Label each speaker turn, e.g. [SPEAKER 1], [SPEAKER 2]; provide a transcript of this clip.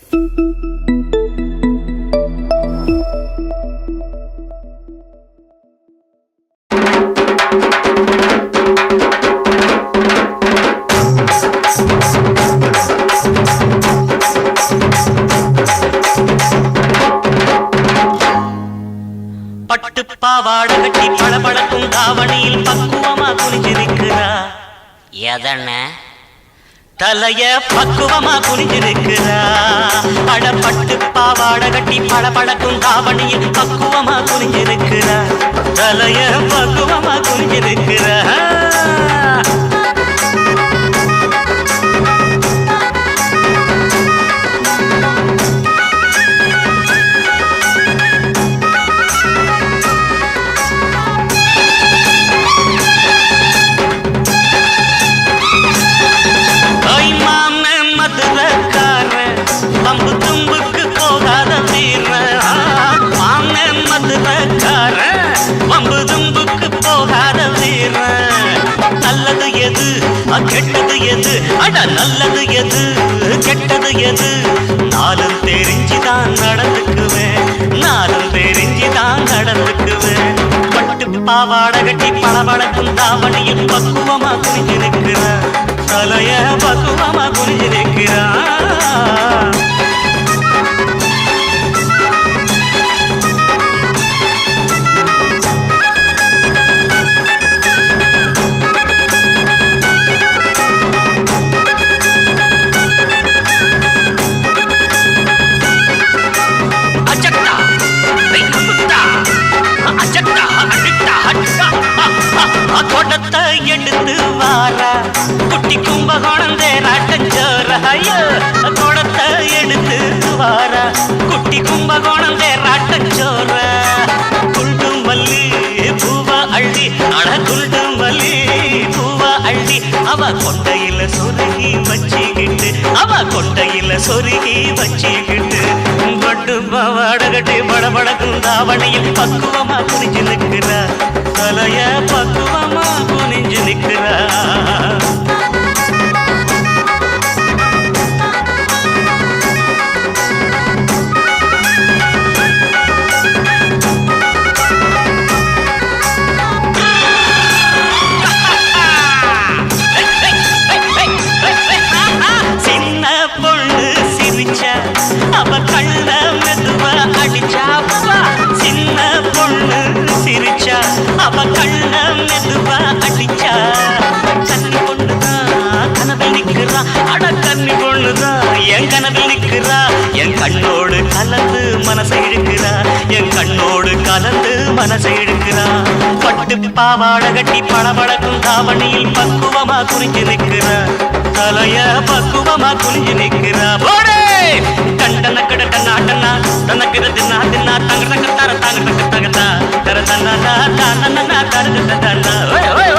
[SPEAKER 1] பட்டு பாவாடை கட்டி பளபளக்கும் தாவணியில் பக்குவமா குனிஞ்சிருக்கிறா. எதன தலைய பக்குவமா குனிஞ்சிருக்கிறா. அட பட்டு பாவாடை கட்டி பளபளக்கும் தாவணியில் பக்குவமா குனிஞ்சிருக்கிறா. தலைய பக்குவமா குனிஞ்சிருக்கிறா. பம்பு தும்புக்கு போகாத வீர மாமன் மதுரக்கார பம்பு தும்புக்கு போகாத வீர. நல்லது எது கெட்டது எது அட நல்லது எது கெட்டது எது நாளும் தெரிஞ்சுதான் நடந்துக்குவேன். நாளும் தெரிஞ்சுதான் நடந்துக்குவேன். பட்டு பாவாடை கட்டி பளபளக்கும் தாவணியில் பக்குவமா குனிஞ்சிருக்கிற. தலைய பக்குவமா குனிஞ்சிருக்கிறா. கொடத்தை எடுத்து வாரா குட்டி கும்பகோணம் தேராட்டஞ்சோர. கொடத்தை எடுத்து வாரா குட்டி கும்பகோணம் தேராட்டஞ்சோர. குண்டு மல்லி பூவா அள்ளி அட குண்டு மல்லி பூவா அள்ளி அவ கொண்டையில சொருகி வச்சுக்கிட்டு அவ கொண்டையில சொருகி வச்சுக்கிட்டு பட்டு பாவாடை கட்டி படபடக்கும் தாவணியில் பக்குவமா குனிஞ்சு நிற்கிறா. தலைய பக்குவமா குனிஞ்சு நிற்கிறா. சின்ன பொண்ணு சிரிச்சா அவ கண்ண மெதுவா அடிச்சா. சின்ன பொண்ணு சிரிச்சா அவ கண்ண மெதுவா அடிச்சா. கன்னி பொண்ணுதான் கனவில் நிக்கிறா. அட கன்னி பொண்ணுதான் என் கனவில் நிக்கிறா. என் கண்ணோடு கலந்து மனசை இழுக்கிறா. என் கண்ணோடு கலந்து மனசை இழுக்கிறா. பட்டு பாவாடை கட்டி பளபளக்கும் தாவணியில் பக்குவமா குறிஞ்சு நிக்கிறா. தலைய பக்குவமா குறிஞ்சு நிக்கிறா. போடே கண்டன கடட்ட நாட்டனா தனக்கு தின்னா தின்னா தங்க தங்க தர தங்க தங்க தர தர தன்னா தர தர தர